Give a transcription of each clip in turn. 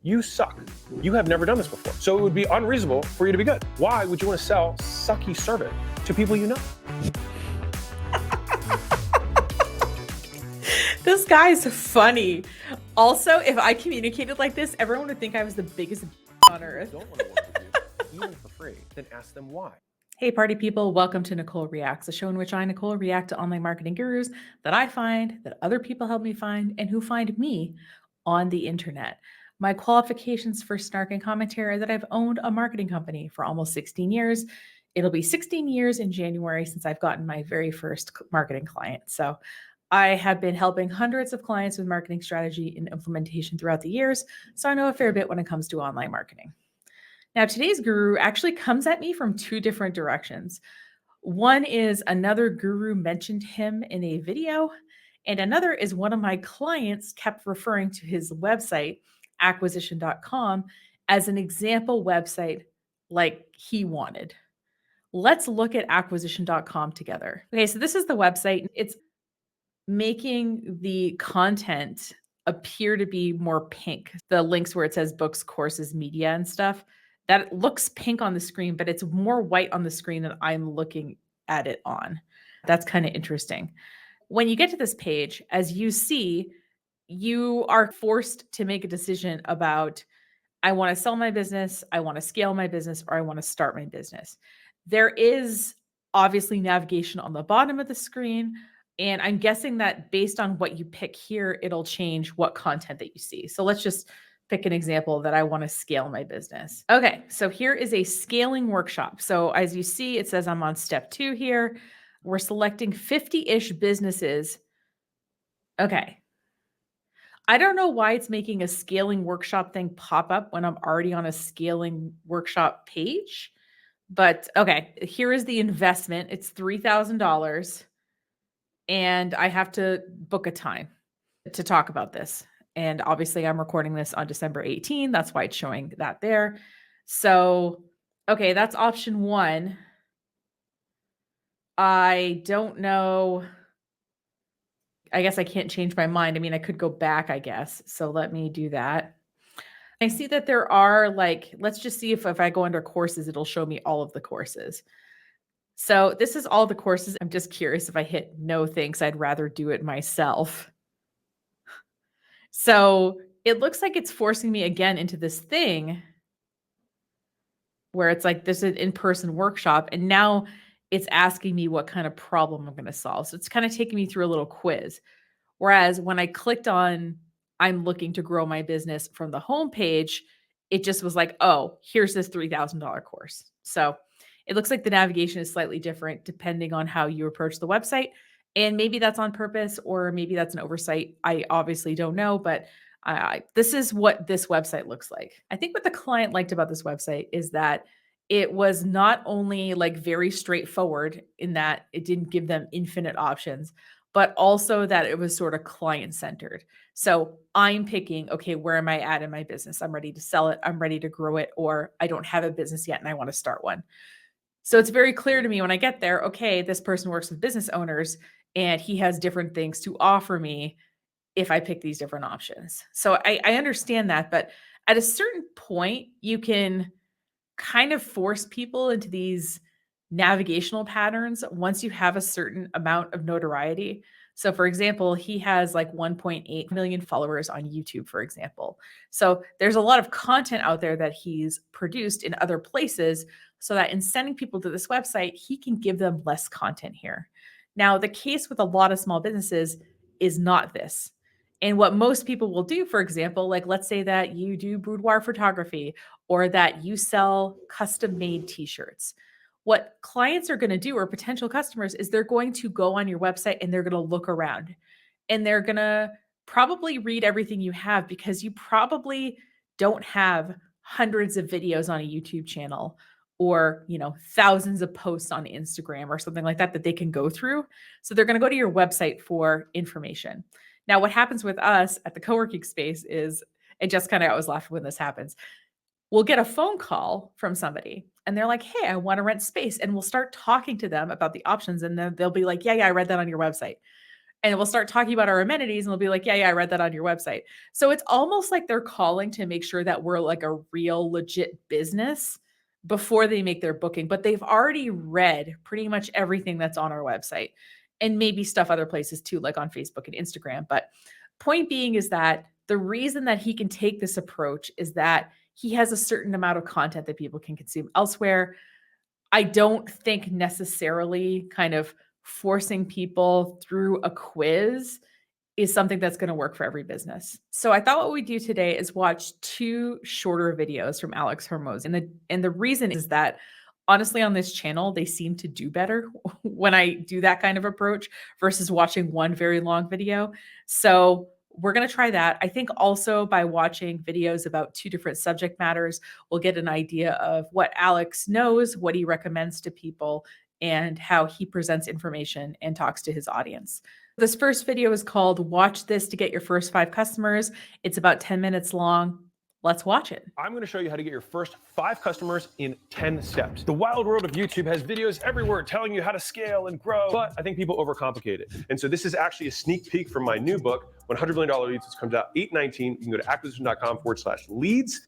You suck. You have never done this before. So it would be unreasonable for you to be good. Why would you want to sell sucky service to people you know? This guy's funny. Also, if I communicated like this, everyone would think I was the biggest on earth. Don't want to work with you, even for free, then ask them why. Hey, party people, welcome to Nicole Reacts, a show in which I, Nicole, react to online marketing gurus that I find, that other people help me find, and who find me on the internet. My qualifications for snark and commentary are that I've owned a marketing company for almost 16 years. It'll be 16 years in January since I've gotten my very first marketing client. So I have been helping hundreds of clients with marketing strategy and implementation throughout the years, so I know a fair bit when it comes to online marketing. Now, today's guru actually comes at me from two different directions. One is another guru mentioned him in a video, and another is one of my clients kept referring to his website, acquisition.com, as an example website like he wanted. Let's look at acquisition.com together. Okay, so this is the website. It's making the content appear to be more pink. The links where it says books, courses, media, and stuff, that looks pink on the screen, but it's more white on the screen than I'm looking at it on. That's kind of interesting. When you get to this page, as you see, you are forced to make a decision about I want to sell my business, I want to scale my business, or I want to start my business. There is obviously navigation on the bottom of the screen. And I'm guessing that based on what you pick here, it'll change what content that you see. So let's just pick an example that I want to scale my business. Okay, so here is a scaling workshop. So as you see, it says I'm on step 2 here. We're selecting 50-ish businesses. Okay. I don't know why it's making a scaling workshop thing pop up when I'm already on a scaling workshop page. But okay, here is the investment. It's $3,000. And I have to book a time to talk about this. And obviously, I'm recording this on December 18. That's why it's showing that there. So, okay, that's option 1. I don't know. I guess I can't change my mind. I mean, I could go back, I guess. So let me do that. I see that there are let's just see if I go under courses, it'll show me all of the courses. So this is all the courses. I'm just curious if I hit no thanks, I'd rather do it myself. So it looks like it's forcing me again into this thing where it's like this is an in-person workshop. And now it's asking me what kind of problem I'm going to solve. So it's kind of taking me through a little quiz. Whereas when I clicked on I'm looking to grow my business from the homepage, it just was like, oh, here's this $3,000 course. So it looks like the navigation is slightly different depending on how you approach the website. And maybe that's on purpose or maybe that's an oversight. I obviously don't know, but this is what this website looks like. I think what the client liked about this website is that it was not only like very straightforward in that it didn't give them infinite options, but also that it was sort of client centered. So I'm picking, okay, where am I at in my business? I'm ready to sell it. I'm ready to grow it, or I don't have a business yet and I want to start one. So it's very clear to me when I get there, okay, this person works with business owners and he has different things to offer me if I pick these different options. So I understand that, but at a certain point, you can kind of force people into these navigational patterns once you have a certain amount of notoriety. So, for example, he has like 1.8 million followers on YouTube, for example. So, there's a lot of content out there that he's produced in other places so that in sending people to this website, he can give them less content here. Now, the case with a lot of small businesses is not this. And what most people will do, for example, like let's say that you do boudoir photography or that you sell custom made t-shirts. What clients are going to do or potential customers is they're going to go on your website and they're going to look around and they're going to probably read everything you have because you probably don't have hundreds of videos on a YouTube channel or, thousands of posts on Instagram or something like that that they can go through. So they're going to go to your website for information. Now, what happens with us at the co-working space is, and just kind of I was laughing when this happens, we'll get a phone call from somebody and they're like, hey, I want to rent space. And we'll start talking to them about the options. And then they'll be like, yeah, I read that on your website. And we'll start talking about our amenities and they'll be like, yeah, I read that on your website. So it's almost like they're calling to make sure that we're like a real legit business before they make their booking, but they've already read pretty much everything that's on our website and maybe stuff other places too, like on Facebook and Instagram. But point being is that the reason that he can take this approach is that he has a certain amount of content that people can consume elsewhere. I don't think necessarily kind of forcing people through a quiz is something that's going to work for every business. So I thought what we'd do today is watch two shorter videos from Alex Hormozi. And the reason is that honestly on this channel, they seem to do better when I do that kind of approach versus watching one very long video. So we're going to try that. I think also by watching videos about two different subject matters, we'll get an idea of what Alex knows, what he recommends to people, and how he presents information and talks to his audience. This first video is called Watch This to Get Your First 5 Customers. It's about 10 minutes long. Let's watch it. I'm going to show you how to get your first 5 customers in 10 steps. The wild world of YouTube has videos everywhere telling you how to scale and grow, but I think people overcomplicate it. And so this is actually a sneak peek from my new book, $100 Million Leads, which comes out 8/19. You can go to acquisition.com/leads.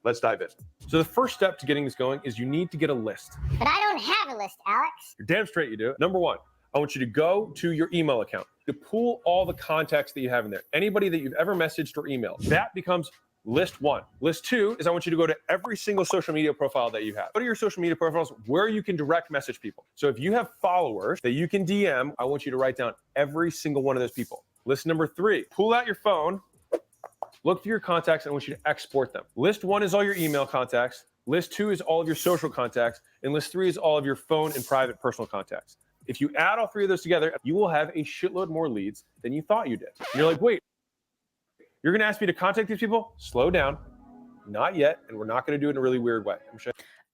Let's dive in. So the first step to getting this going is you need to get a list. But I don't have a list, Alex. You're damn straight you do. Number one, I want you to go to your email account to pull all the contacts that you have in there. Anybody that you've ever messaged or emailed, that becomes list one. List two is I want you to go to every single social media profile that you have. Go to your social media profiles where you can direct message people. So if you have followers that you can DM, I want you to write down every single one of those people. List number three, pull out your phone, look through your contacts, and I want you to export them. List one is all your email contacts. List two is all of your social contacts. And list three is all of your phone and private personal contacts. If you add all three of those together, you will have a shitload more leads than you thought you did. And you're like, wait, you're going to ask me to contact these people? Slow down. Not yet. And we're not going to do it in a really weird way. I'm sure.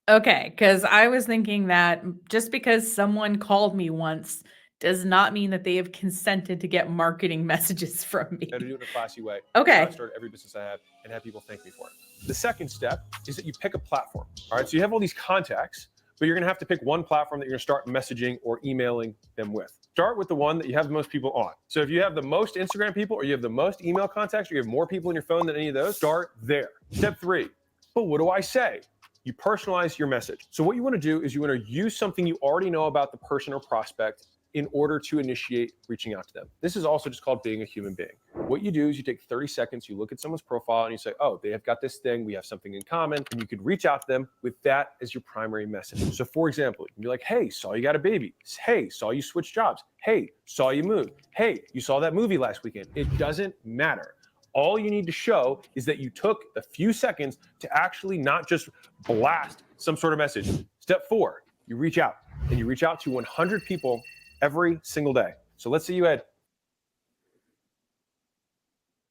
Okay, because I was thinking that just because someone called me once does not mean that they have consented to get marketing messages from me. Got to do it in a classy way. Okay. I start every business I have and have people thank me for it. The second step is that you pick a platform. All right. So you have all these contacts, but you're going to have to pick one platform that you're going to start messaging or emailing them with. Start with the one that you have the most people on. So if you have the most Instagram people or you have the most email contacts or you have more people in your phone than any of those, start there. Step three, but what do I say? You personalize your message. So what you want to do is you want to use something you already know about the person or prospect in order to initiate reaching out to them. This is also just called being a human being. What you do is you take 30 seconds, you look at someone's profile and you say, oh, they have got this thing, we have something in common, and you could reach out to them with that as your primary message. So for example, you can be like, hey, saw you got a baby. Hey, saw you switch jobs. Hey, saw you move. Hey, you saw that movie last weekend. It doesn't matter. All you need to show is that you took the few seconds to actually not just blast some sort of message. Step four, you reach out and you reach out to 100 people every single day. So let's say you had.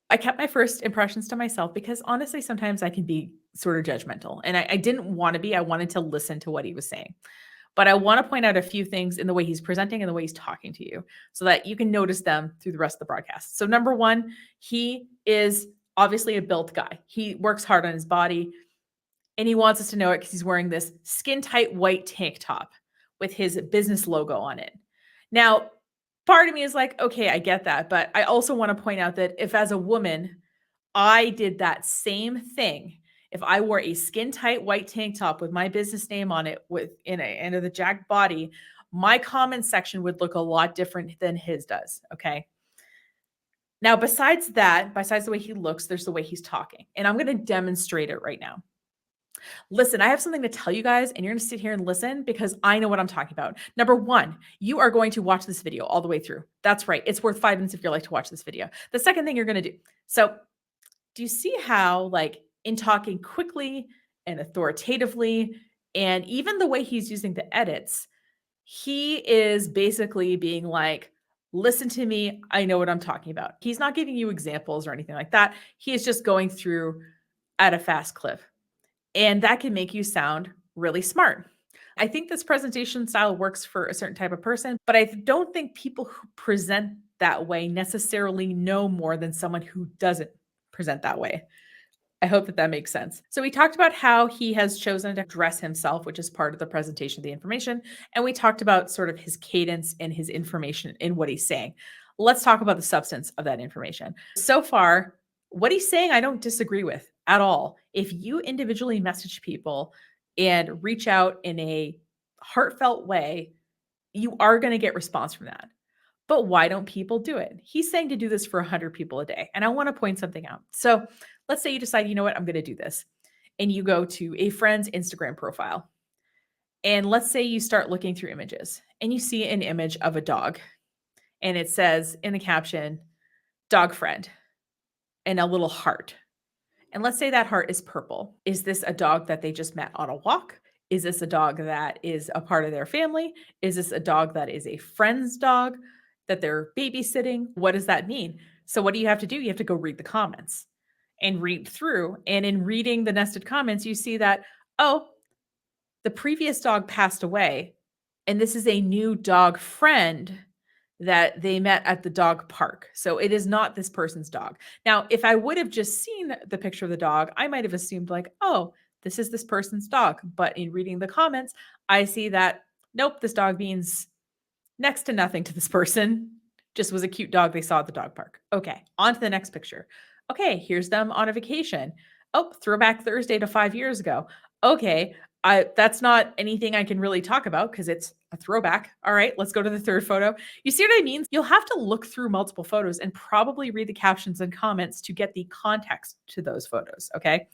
I kept my first impressions to myself because honestly, sometimes I can be sort of judgmental and I didn't want to be. I wanted to listen to what he was saying. But I want to point out a few things in the way he's presenting and the way he's talking to you so that you can notice them through the rest of the broadcast. So number one, he is obviously a built guy. He works hard on his body and he wants us to know it because he's wearing this skin tight white tank top with his business logo on it. Now, part of me is like, okay, I get that. But I also want to point out that if as a woman, I did that same thing, if I wore a skin tight white tank top with my business name on it under the jacked body, my comment section would look a lot different than his does. Okay. Now, besides the way he looks, there's the way he's talking. And I'm going to demonstrate it right now. Listen, I have something to tell you guys, and you're going to sit here and listen because I know what I'm talking about. Number one, you are going to watch this video all the way through. That's right. It's worth 5 minutes if you're like to watch this video. The second thing you're going to do. So do you see how like in talking quickly and authoritatively, and even the way he's using the edits, he is basically being like, listen to me. I know what I'm talking about. He's not giving you examples or anything like that. He is just going through at a fast clip. And that can make you sound really smart. I think this presentation style works for a certain type of person, but I don't think people who present that way necessarily know more than someone who doesn't present that way. I hope that makes sense. So we talked about how he has chosen to dress himself, which is part of the presentation of the information. And we talked about sort of his cadence and his information in what he's saying. Let's talk about the substance of that information. So far, what he's saying, I don't disagree with at all. If you individually message people and reach out in a heartfelt way, you are going to get response from that. But why don't people do it? He's saying to do this for 100 people a day. And I want to point something out. So let's say you decide, you know what, I'm going to do this. And you go to a friend's Instagram profile. And let's say you start looking through images and you see an image of a dog. And it says in the caption, dog friend, and a little heart. And let's say that heart is purple. Is this a dog that they just met on a walk? Is this a dog that is a part of their family? Is this a dog that is a friend's dog that they're babysitting? What does that mean? So what do you have to do? You have to go read the comments and read through. And in reading the nested comments, you see that, oh, the previous dog passed away. And this is a new dog friend that they met at the dog park. So it is not this person's dog. Now, if I would have just seen the picture of the dog, I might have assumed like, oh, this is this person's dog. But in reading the comments, I see that, nope, this dog means next to nothing to this person. Just was a cute dog they saw at the dog park. Okay, on to the next picture. Okay, here's them on a vacation. Oh, throwback Thursday to 5 years ago. Okay, that's not anything I can really talk about because it's a throwback. All right, let's go to the third photo. You see what I mean? You'll have to look through multiple photos and probably read the captions and comments to get the context to those photos, okay?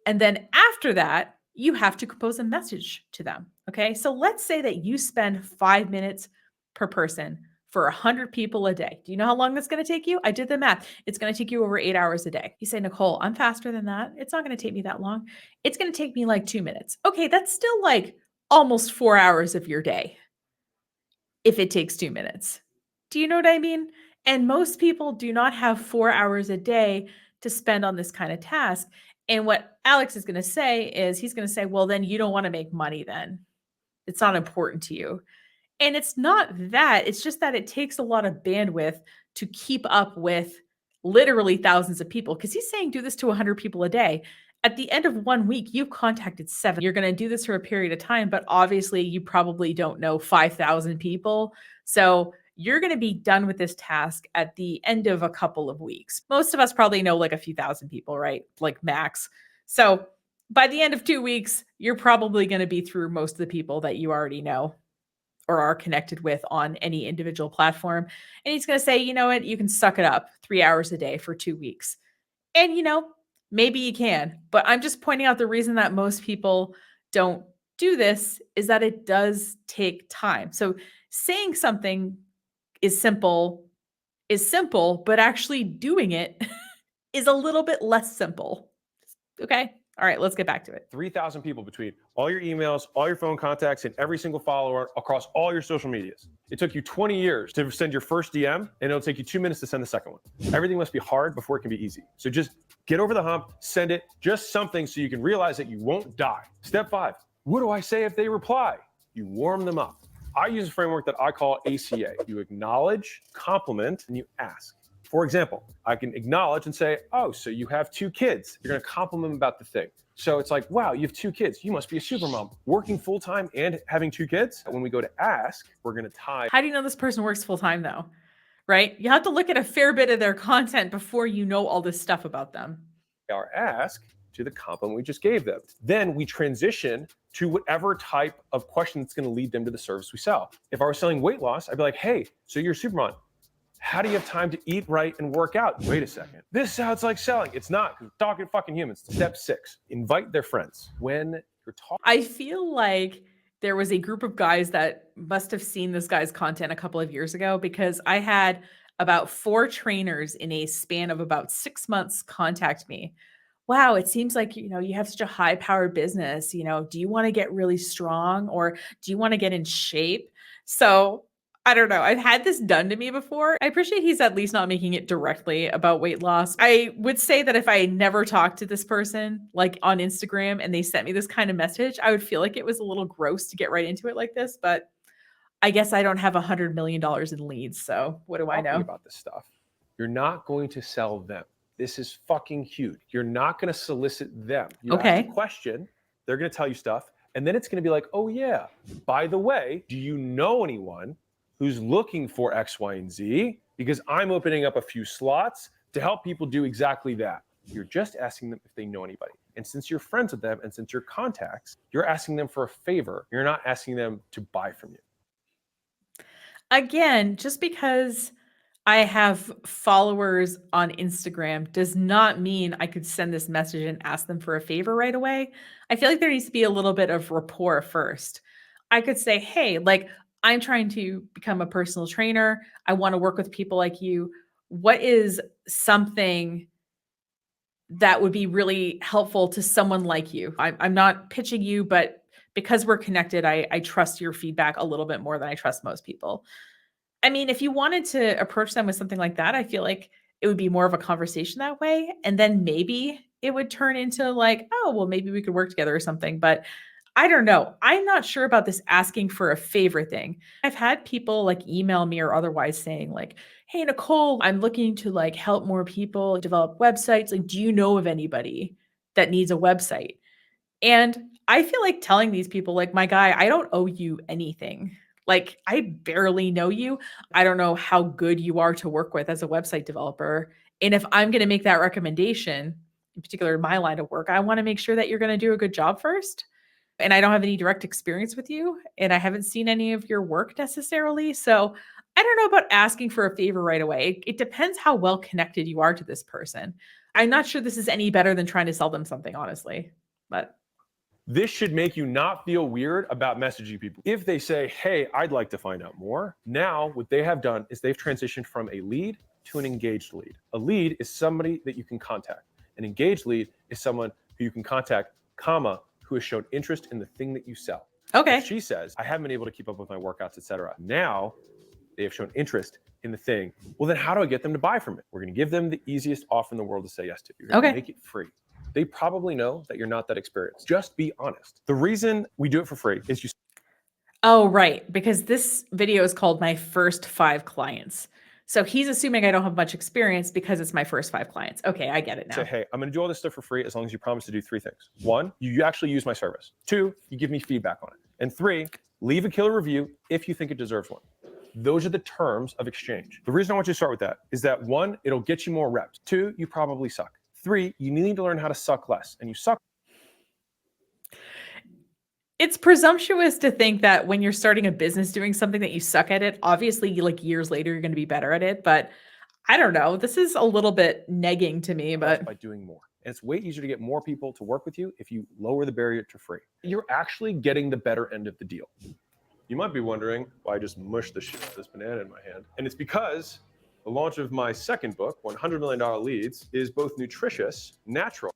And then after that, you have to compose a message to them, okay? So let's say that you spend 5 minutes per person for 100 people a day. Do you know how long that's going to take you? I did the math. It's going to take you over 8 hours a day. You say, Nicole, I'm faster than that. It's not going to take me that long. It's going to take me like 2 minutes. Okay, that's still like almost 4 hours of your day if it takes 2 minutes. Do you know what I mean? And most people do not have 4 hours a day to spend on this kind of task. And what Alex is going to say is he's going to say, well, then you don't want to make money then. It's not important to you. And it's not that, it's just that it takes a lot of bandwidth to keep up with literally thousands of people. Because he's saying do this to 100 people a day. At the end of 1 week, you've contacted 7. You're going to do this for a period of time, but obviously you probably don't know 5,000 people. So you're going to be done with this task at the end of a couple of weeks. Most of us probably know like a few thousand people, right? Like max. So by the end of 2 weeks, you're probably going to be through most of the people that you already know or are connected with on any individual platform. And he's going to say, you know what, you can suck it up 3 hours a day for 2 weeks. And, you know, maybe you can, but I'm just pointing out the reason that most people don't do this is that it does take time. So saying something is simple, but actually doing it is a little bit less simple. Okay. All right, let's get back to it. 3,000 people between all your emails, all your phone contacts, and every single follower across all your social medias. It took you 20 years to send your first DM, and it'll take you 2 minutes to send the second one. Everything must be hard before it can be easy. So just get over the hump, send it, just something so you can realize that you won't die. Step 5, what do I say if they reply? You warm them up. I use a framework that I call ACA. You acknowledge, compliment, and you ask. For example, I can acknowledge and say, oh, so you have 2 kids. You're going to compliment them about the thing. So it's like, wow, you have 2 kids. You must be a super mom. Working full time and having 2 kids. When we go to ask, we're going to tie. How do you know this person works full time though? Right? You have to look at a fair bit of their content before you know all this stuff about them. Our ask to the compliment we just gave them. Then we transition to whatever type of question that's going to lead them to the service we sell. If I was selling weight loss, I'd be like, hey, so you're a super mom. How do you have time to eat right and work out? Wait a second. This sounds like selling. It's not. We're talking fucking humans. Step 6, invite their friends. When you're talking. I feel like there was a group of guys that must have seen this guy's content a couple of years ago because I had about 4 trainers in a span of about 6 months contact me. Wow, it seems like, you know, you have such a high powered business. You know, do you want to get really strong or do you want to get in shape? So I don't know. I've had this done to me before. I appreciate he's at least not making it directly about weight loss. I would say that if I never talked to this person, like on Instagram, and they sent me this kind of message, I would feel like it was a little gross to get right into it like this. But I guess I don't have $100 million in leads. So what do I know about this stuff? You're not going to sell them. This is fucking huge. You're not going to solicit them. You ask a question, they're going to tell you stuff. And then it's going to be like, oh yeah, by the way, do you know anyone who's looking for X, Y, and Z because I'm opening up a few slots to help people do exactly that. You're just asking them if they know anybody. And since you're friends with them and since you're contacts, you're asking them for a favor. You're not asking them to buy from you. Again, just because I have followers on Instagram does not mean I could send this message and ask them for a favor right away. I feel like there needs to be a little bit of rapport first. I could say, hey, like, I'm trying to become a personal trainer. I want to work with people like you. What is something that would be really helpful to someone like you? I'm not pitching you, but because we're connected, I trust your feedback a little bit more than I trust most people. I mean, if you wanted to approach them with something like that, I feel like it would be more of a conversation that way. And then maybe it would turn into like, oh, well, maybe we could work together or something. But I don't know. I'm not sure about this asking for a favor thing. I've had people like email me or otherwise saying like, hey, Nicole, I'm looking to like help more people develop websites. Like, do you know of anybody that needs a website? And I feel like telling these people, like, my guy, I don't owe you anything. Like, I barely know you. I don't know how good you are to work with as a website developer. And if I'm going to make that recommendation, in particular in my line of work, I want to make sure that you're going to do a good job first. And I don't have any direct experience with you, and I haven't seen any of your work necessarily. So I don't know about asking for a favor right away. It depends how well connected you are to this person. I'm not sure this is any better than trying to sell them something, honestly. But This should make you not feel weird about messaging people. If they say, hey, I'd like to find out more, now what they have done is they've transitioned from a lead to an engaged lead. A lead is somebody that you can contact. An engaged lead is someone who you can contact, comma, who has shown interest in the thing that you sell. okay. If she says, I haven't been able to keep up with my workouts, etc. Now they have shown interest in the thing. Well, then how do I get them to buy from it? We're going to give them the easiest offer in the world to say yes to. You're going to make it free. They probably know that you're not that experienced. Just be honest. The reason we do it for free is you. Oh, right. Because this video is called My First 5 Clients. So he's assuming I don't have much experience because it's my first 5 clients. Okay, I get it now. Say, hey, I'm going to do all this stuff for free as long as you promise to do 3 things. 1, you actually use my service. 2, you give me feedback on it. And 3, leave a killer review if you think it deserves one. Those are the terms of exchange. The reason I want you to start with that is that 1, it'll get you more reps. 2, you probably suck. 3, you need to learn how to suck less, and you suck. It's presumptuous to think that when you're starting a business doing something that you suck at it, obviously like years later, you're going to be better at it. But I don't know. This is a little bit negging to me, but by doing more. And it's way easier to get more people to work with you if you lower the barrier to free. You're actually getting the better end of the deal. You might be wondering why I just mushed this banana in my hand. And it's because the launch of my second book, $100 Million Leads, is both nutritious, natural,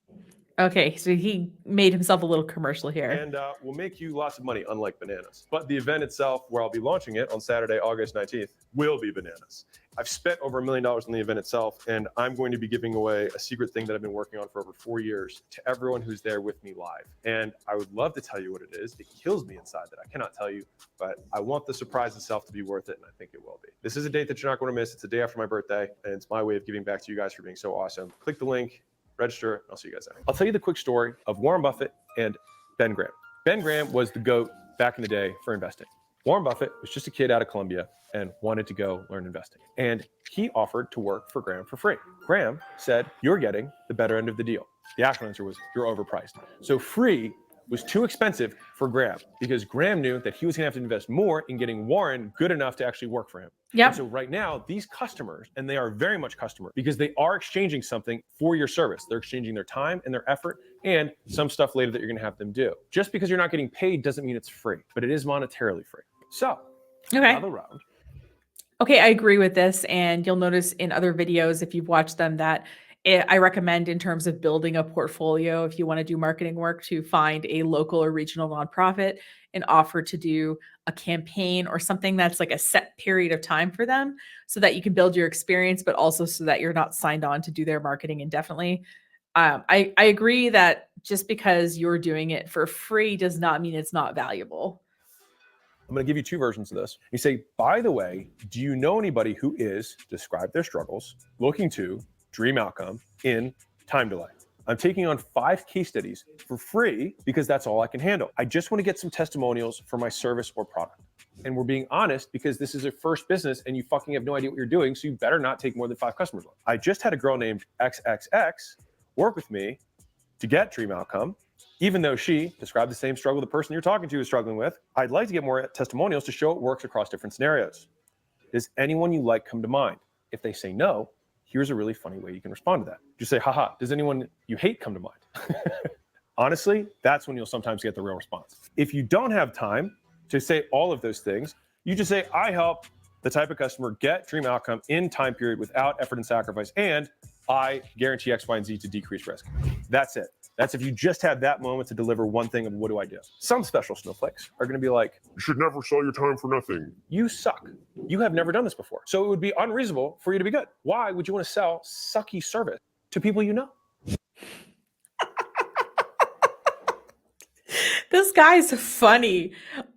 okay. So he made himself a little commercial here. and will make you lots of money, unlike bananas. But the event itself, where I'll be launching it on Saturday, August 19th, will be bananas. I've spent over $1 million on the event itself, and I'm going to be giving away a secret thing that I've been working on for over 4 years to everyone who's there with me live. And I would love to tell you what it is. It kills me inside that I cannot tell you, but I want the surprise itself to be worth it, and I think it will be. This is a date that you're not going to miss. It's the day after my birthday, and it's my way of giving back to you guys for being so awesome. Click the link, register, and I'll see you guys there. I'll tell you the quick story of Warren Buffett and Ben Graham. Ben Graham was the GOAT back in the day for investing. Warren Buffett was just a kid out of Columbia and wanted to go learn investing. And he offered to work for Graham for free. Graham said, you're getting the better end of the deal. The actual answer was, you're overpriced. So free was too expensive for Graham because Graham knew that he was going to have to invest more in getting Warren good enough to actually work for him. Yep. And so right now, these customers, and they are very much customer because they are exchanging something for your service. They're exchanging their time and their effort and some stuff later that you're going to have them do. Just because you're not getting paid doesn't mean it's free, but it is monetarily free. So, another round. Okay, I agree with this. And you'll notice in other videos, if you've watched them, that I recommend in terms of building a portfolio, if you want to do marketing work, to find a local or regional nonprofit and offer to do a campaign or something that's like a set period of time for them so that you can build your experience, but also so that you're not signed on to do their marketing indefinitely. I agree that just because you're doing it for free does not mean it's not valuable. I'm going to give you 2 versions of this. You say, by the way, do you know anybody who is, describe their struggles, looking to dream outcome in time delay? I'm taking on 5 case studies for free because that's all I can handle. I just want to get some testimonials for my service or product. And we're being honest because this is a first business and you fucking have no idea what you're doing. So you better not take more than 5 customers on. I just had a girl named XXX work with me to get Dream Outcome, even though she described the same struggle the person you're talking to is struggling with. I'd like to get more testimonials to show it works across different scenarios. Does anyone you like come to mind? If they say no, here's a really funny way you can respond to that. Just say, haha, does anyone you hate come to mind? Honestly, that's when you'll sometimes get the real response. If you don't have time to say all of those things, you just say, I help the type of customer get Dream Outcome in time period without effort and sacrifice, and I guarantee X, Y, and Z to decrease risk. That's it. That's if you just had that moment to deliver one thing of what do I do? Some special snowflakes are going to be like, You should never sell your time for nothing. you suck. You have never done this before. So it would be unreasonable for you to be good. Why would you want to sell sucky service to people you know? This guy's funny.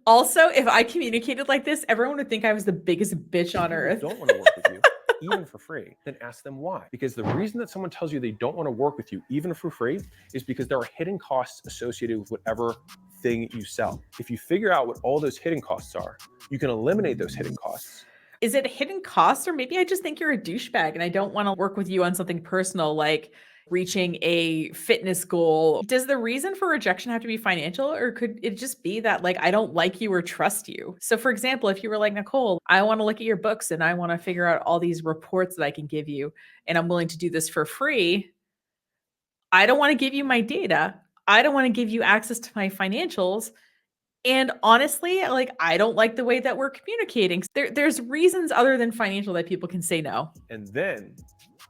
Also, if I communicated like this, everyone would think I was the biggest bitch on earth. Don't want to work with you, even for free, then ask them why. Because the reason that someone tells you they don't want to work with you, even for free, is because there are hidden costs associated with whatever thing you sell. If you figure out what all those hidden costs are, you can eliminate those hidden costs. Is it hidden costs, or maybe I just think you're a douchebag and I don't want to work with you on something personal like reaching a fitness goal? Does the reason for rejection have to be financial, or could it just be that like I don't like you or trust you? So for example, if you were like, Nicole, I want to look at your books and I want to figure out all these reports that I can give you and I'm willing to do this for free, I don't want to give you my data. I don't want to give you access to my financials. And honestly, like I don't like the way that we're communicating. There's reasons other than financial that people can say no. And then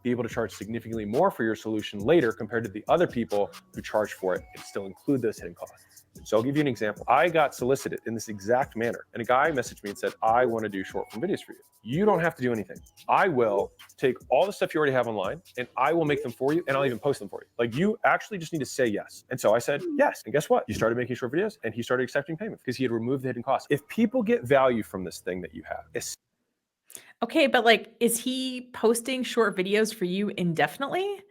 be able to charge significantly more for your solution later compared to the other people who charge for it and still include those hidden costs. So I'll give you an example. I got solicited in this exact manner, and a guy messaged me and said, I want to do short form videos for you. You don't have to do anything. I will take all the stuff you already have online and I will make them for you, and I'll even post them for you. Like, you actually just need to say yes. And so I said yes. And guess what? You started making short videos and he started accepting payment because he had removed the hidden costs. If people get value from this thing that you have, Okay, but like, is he posting short videos for you indefinitely?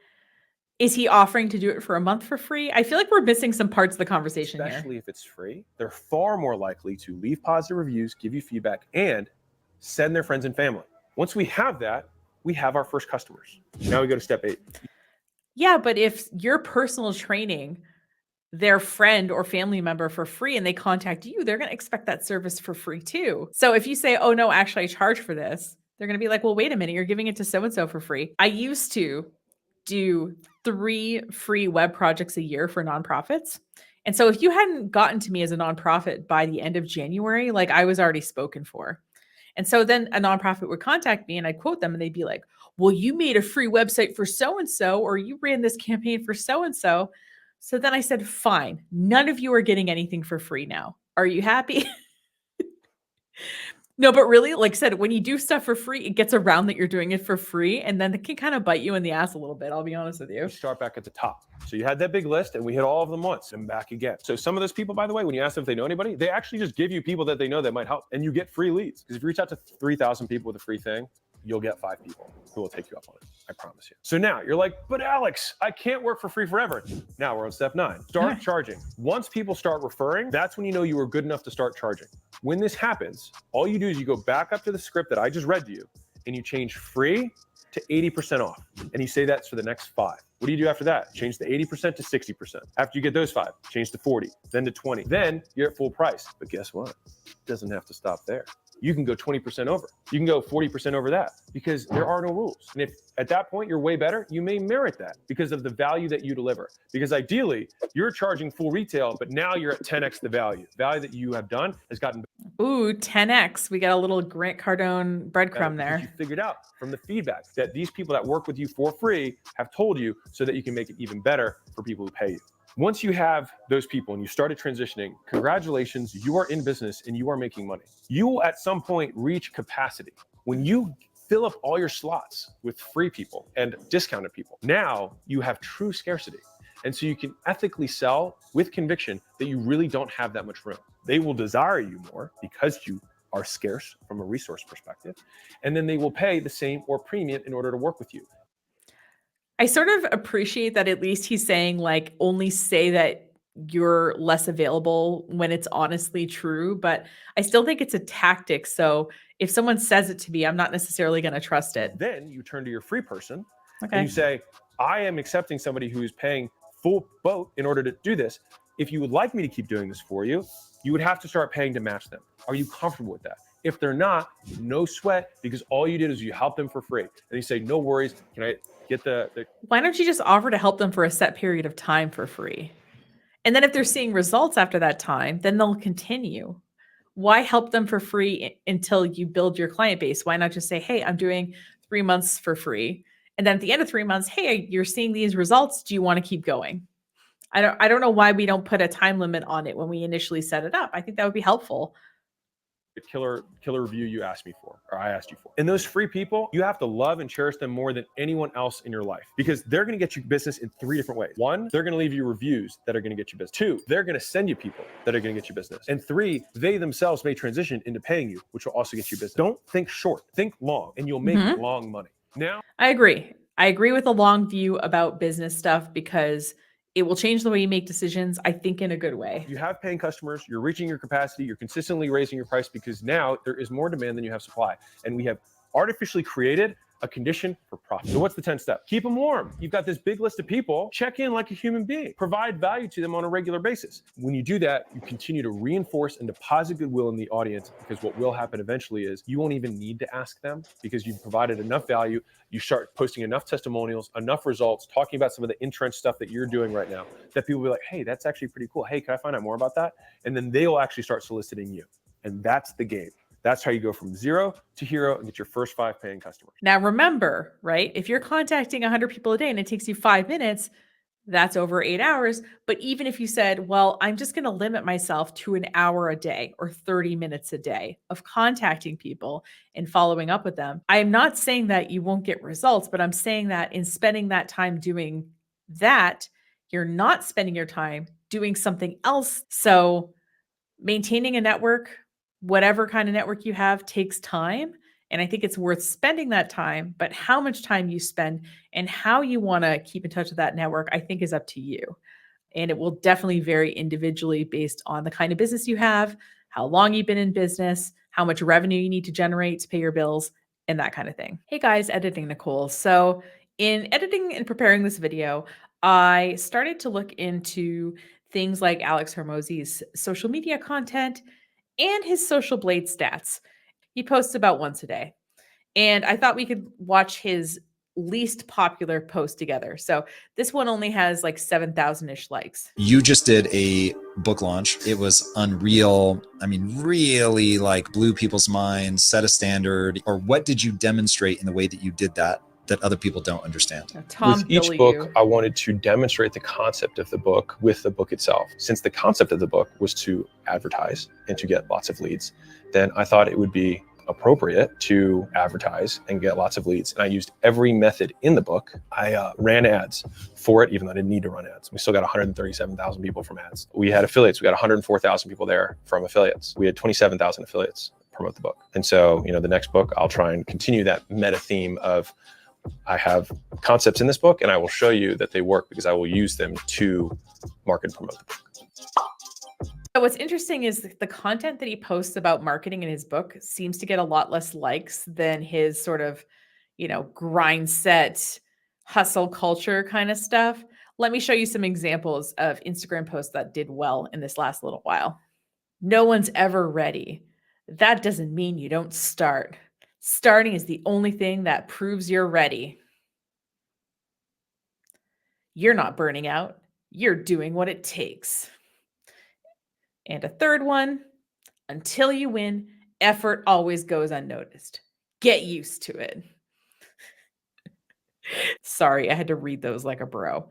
Is he offering to do it for a month for free? I feel like we're missing some parts of the conversation here. especially if it's free, they're far more likely to leave positive reviews, give you feedback, and send their friends and family. Once we have that, we have our first customers. Now we go to step 8. Yeah, but if you're personal training their friend or family member for free and they contact you, they're going to expect that service for free too. So if you say, oh no, actually I charge for this, they're going to be like, well, wait a minute, you're giving it to so-and-so for free. I used to do 3 free web projects a year for nonprofits. And so if you hadn't gotten to me as a nonprofit by the end of January, like I was already spoken for. And so then a nonprofit would contact me and I'd quote them and they'd be like, well, you made a free website for so-and-so, or you ran this campaign for so-and-so. So then I said, fine, none of you are getting anything for free now. Are you happy? No, but really, like I said, when you do stuff for free, it gets around that you're doing it for free. And then it can kind of bite you in the ass a little bit. I'll be honest with you. You start back at the top. So you had that big list and we hit all of them once and back again. So some of those people, by the way, when you ask them if they know anybody, they actually just give you people that they know that might help, and you get free leads. Because if you reach out to 3,000 people with a free thing, you'll get 5 people who will take you up on it. I promise you. So now you're like, but Alex, I can't work for free forever. Now we're on step 9. Start charging. Once people start referring, that's when you know you were good enough to start charging. When this happens, all you do is you go back up to the script that I just read to you and you change free to 80% off. And you say that's for the next 5. What do you do after that? Change the 80% to 60%. After you get those 5, change to 40, then to 20. Then you're at full price. But guess what? It doesn't have to stop there. You can go 20% over. You can go 40% over that, because there are no rules. And if at that point you're way better, you may merit that because of the value that you deliver. Because ideally, you're charging full retail, but now you're at 10x the value. The value that you have done has gotten Ooh, 10x. We got a little Grant Cardone breadcrumb there. You figured out from the feedback that these people that work with you for free have told you, so that you can make it even better for people who pay you. Once you have those people and you started transitioning, congratulations, you are in business and you are making money. You will at some point reach capacity. When you fill up all your slots with free people and discounted people, now you have true scarcity. And so you can ethically sell with conviction that you really don't have that much room. They will desire you more because you are scarce from a resource perspective. And then they will pay the same or premium in order to work with you. I sort of appreciate that at least he's saying, like, only say that you're less available when it's honestly true, but I still think it's a tactic. So if someone says it to me, I'm not necessarily going to trust it. Then you turn to your free person and Okay. you say, I am accepting somebody who is paying full boat in order to do this. If you would like me to keep doing this for you, you would have to start paying to match them. Are you comfortable with that? If they're not, no sweat, because all you did is you help them for free. And you say, no worries, can I get the Why don't you just offer to help them for a set period of time for free? And then if they're seeing results after that time, then they'll continue. Why help them for free until you build your client base? Why not just say, hey, I'm doing 3 months for free. And then at the end of 3 months, hey, you're seeing these results. Do you want to keep going? I don't know why we don't put a time limit on it when we initially set it up. I think that would be helpful. killer review you asked me for, or I asked you for. And those free people, you have to love and cherish them more than anyone else in your life, because they're going to get you business in 3 different ways. 1, they're going to leave you reviews that are going to get you business. 2, they're going to send you people that are going to get you business. And 3, they themselves may transition into paying you, which will also get you business. Don't think short, think long, and you'll make long money. Now, I agree. I agree with the long view about business stuff because it will change the way you make decisions, I think, in a good way. you have paying customers, you're reaching your capacity, you're consistently raising your price because now there is more demand than you have supply. And we have artificially created a condition for profit. So what's the 10th step? Keep them warm. You've got this big list of people. Check in like a human being. Provide value to them on a regular basis. When you do that, you continue to reinforce and deposit goodwill in the audience, because what will happen eventually is you won't even need to ask them, because you've provided enough value. You start posting enough testimonials, enough results, talking about some of the entrenched stuff that you're doing right now, that people will be like, hey, that's actually pretty cool. Hey, can I find out more about that? And then they will actually start soliciting you. And that's the game. That's how you go from 0 to hero and get your first 5 paying customers. Now, remember, right? If you're contacting 100 people a day and it takes you 5 minutes, that's over 8 hours. But even if you said, well, I'm just going to limit myself to an hour a day or 30 minutes a day of contacting people and following up with them, I'm not saying that you won't get results, but I'm saying that in spending that time doing that, you're not spending your time doing something else. So maintaining a network, whatever kind of network you have, takes time. And I think it's worth spending that time, but how much time you spend and how you want to keep in touch with that network, I think is up to you. And it will definitely vary individually based on the kind of business you have, how long you've been in business, how much revenue you need to generate to pay your bills, and that kind of thing. Hey guys, editing Nicole. So in editing and preparing this video, I started to look into things like Alex Hormozi's social media content and his Social Blade stats. He posts about once a day. And I thought we could watch his least popular post together. So this one only has like 7,000-ish likes. You just did a book launch. It was unreal. I mean, really like blew people's minds, set a standard. Or what did you demonstrate in the way that you did that other people don't understand? Now, Tom, with each book, I wanted to demonstrate the concept of the book with the book itself. Since the concept of the book was to advertise and to get lots of leads, then I thought it would be appropriate to advertise and get lots of leads. And I used every method in the book. I ran ads for it, even though I didn't need to run ads. We still got 137,000 people from ads. We had affiliates. We got 104,000 people there from affiliates. We had 27,000 affiliates promote the book. And so, the next book, I'll try and continue that meta theme of, I have concepts in this book and I will show you that they work because I will use them to market and promote the book. So what's interesting is the content that he posts about marketing in his book seems to get a lot less likes than his sort of, grind set, hustle culture kind of stuff. Let me show you some examples of Instagram posts that did well in this last little while. No one's ever ready. That doesn't mean you don't start. Starting is the only thing that proves you're ready. You're not burning out. You're doing what it takes. And a third one, until you win, effort always goes unnoticed. Get used to it. Sorry, I had to read those like a bro.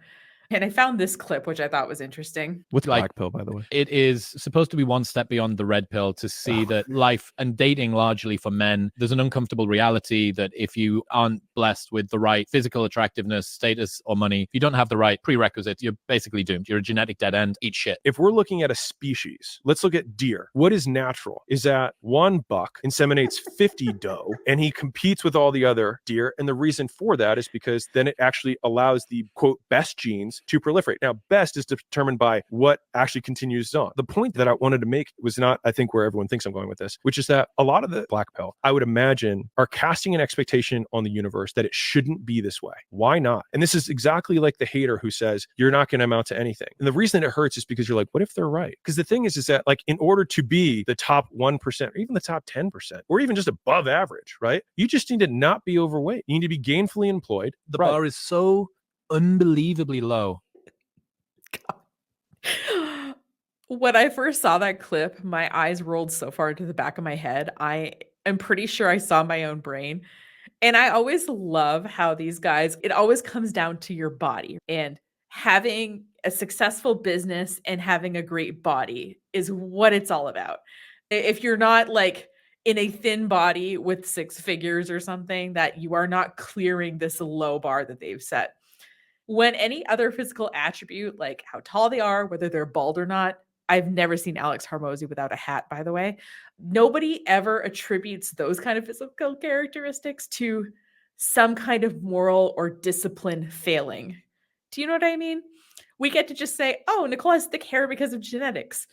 And I found this clip, which I thought was interesting. What's black pill, by the way? It is supposed to be one step beyond the red pill to see that life and dating largely for men, there's an uncomfortable reality that if you aren't blessed with the right physical attractiveness, status, or money, if you don't have the right prerequisites, you're basically doomed. You're a genetic dead end. Eat shit. If we're looking at a species, let's look at deer. What is natural is that one buck inseminates 50 doe and he competes with all the other deer. And the reason for that is because then it actually allows the quote best genes continues to proliferate. Now, best is determined by what actually continues on. The point that I wanted to make was not, I think, where everyone thinks I'm going with this, which is that a lot of the black pill, I would imagine, are casting an expectation on the universe that it shouldn't be this way. Why not? And this is exactly like the hater who says, you're not going to amount to anything. And the reason that it hurts is because you're like, what if they're right? Because the thing is that like, in order to be the top 1% or even the top 10% or even just above average, right? You just need to not be overweight. You need to be gainfully employed. The bar is so unbelievably low. When I first saw that clip, my eyes rolled so far to the back of my head. I am pretty sure I saw my own brain. And I always love how these guys, it always comes down to your body. And having a successful business and having a great body is what it's all about. If you're not like in a thin body with 6 figures or something, that you are not clearing this low bar that they've set. When any other physical attribute, like how tall they are, whether they're bald or not, I've never seen Alex Hormozi without a hat, by the way. Nobody ever attributes those kind of physical characteristics to some kind of moral or discipline failing. Do you know what I mean? We get to just say, oh, Nicole has thick hair because of genetics.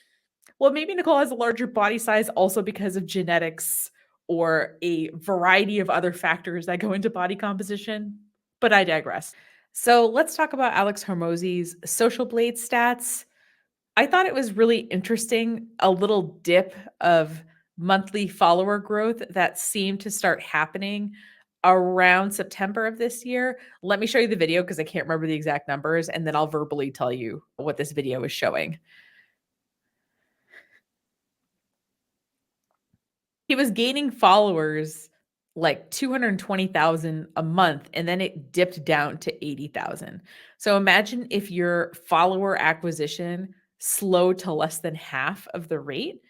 Well, maybe Nicole has a larger body size also because of genetics or a variety of other factors that go into body composition, but I digress. So let's talk about Alex Hormozi's Social Blade stats. I thought it was really interesting, a little dip of monthly follower growth that seemed to start happening around September of this year. Let me show you the video because I can't remember the exact numbers, and then I'll verbally tell you what this video is showing. He was gaining followers like 220,000 a month, and then it dipped down to 80,000. So imagine if your follower acquisition slowed to less than half of the rate.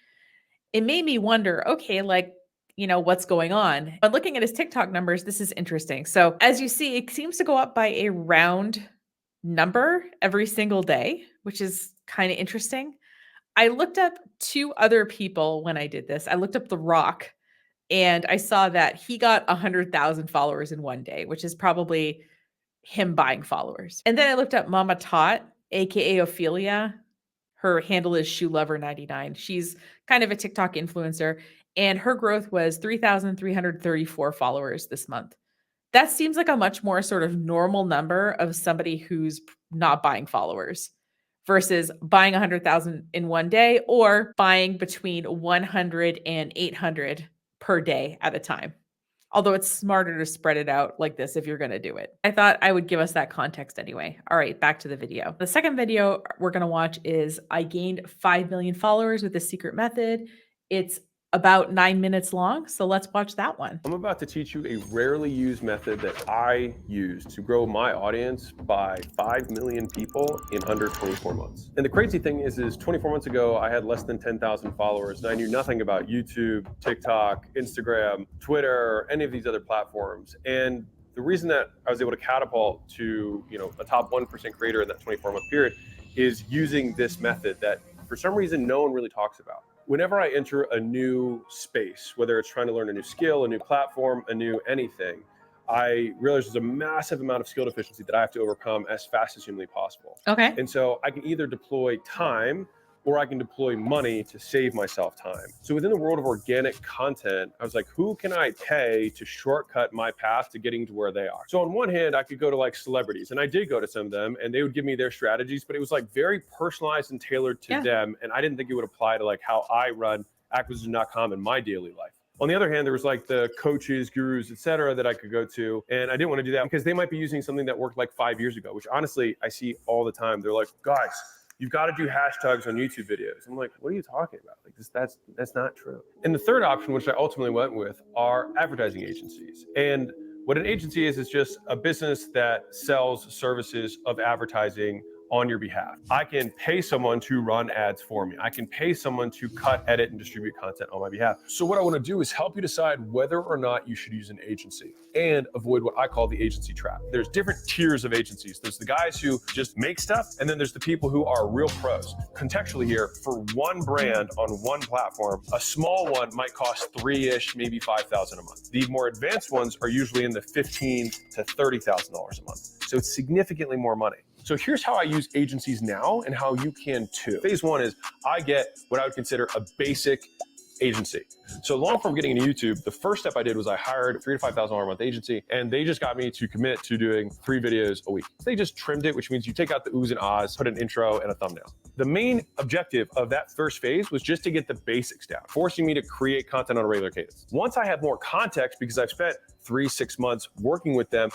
It made me wonder, okay, like, what's going on? But looking at his TikTok numbers, this is interesting. So as you see, it seems to go up by a round number every single day, which is kind of interesting. I looked up 2 other people when I did this. I looked up The Rock, and I saw that he got 100,000 followers in one day, which is probably him buying followers. And then I looked up Mama Tot, aka Ophelia. Her handle is ShoeLover99. She's kind of a TikTok influencer, and her growth was 3,334 followers this month. That seems like a much more sort of normal number of somebody who's not buying followers versus buying 100,000 in one day or buying between 100 and 800 per day at a time. Although it's smarter to spread it out like this if you're going to do it. I thought I would give us that context anyway. All right, back to the video. The second video we're going to watch is I gained 5 million followers with this secret method. It's about 9 minutes long. So let's watch that one. I'm about to teach you a rarely used method that I use to grow my audience by 5 million people in under 24 months. And the crazy thing is 24 months ago, I had less than 10,000 followers and I knew nothing about YouTube, TikTok, Instagram, Twitter, any of these other platforms. And the reason that I was able to catapult to, a top 1% creator in that 24-month period is using this method that for some reason no one really talks about. Whenever I enter a new space, whether it's trying to learn a new skill, a new platform, a new anything, I realize there's a massive amount of skill deficiency that I have to overcome as fast as humanly possible. Okay. And so I can either deploy time or I can deploy money to save myself time. So within the world of organic content, I was like, who can I pay to shortcut my path to getting to where they are? So on one hand, I could go to like celebrities, and I did go to some of them, and they would give me their strategies, but it was like very personalized and tailored to them. And I didn't think it would apply to like how I run acquisition.com in my daily life. On the other hand, there was like the coaches, gurus, et cetera, that I could go to. And I didn't want to do that because they might be using something that worked like 5 years ago, which honestly, I see all the time. They're like, guys, you've got to do hashtags on YouTube videos. I'm like, what are you talking about? Like that's not true. And the third option, which I ultimately went with, are advertising agencies. And what an agency is just a business that sells services of advertising on your behalf. I can pay someone to run ads for me. I can pay someone to cut, edit, and distribute content on my behalf. So what I want to do is help you decide whether or not you should use an agency and avoid what I call the agency trap. There's different tiers of agencies. There's the guys who just make stuff, and then there's the people who are real pros. Contextually here, for one brand on one platform, a small one might cost $3-ish, maybe $5,000 a month. The more advanced ones are usually in the $15,000 to $30,000 a month. So it's significantly more money. So here's how I use agencies now and how you can too. Phase one is I get what I would consider a basic agency. So long from getting into YouTube, the first step I did was I hired a $3,000 to $5,000 a month agency, and they just got me to commit to doing 3 videos a week. They just trimmed it, which means you take out the oohs and ahs, put an intro and a thumbnail. The main objective of that first phase was just to get the basics down, forcing me to create content on a regular cadence. Once I have more context, because I've spent 3-6 months working with them,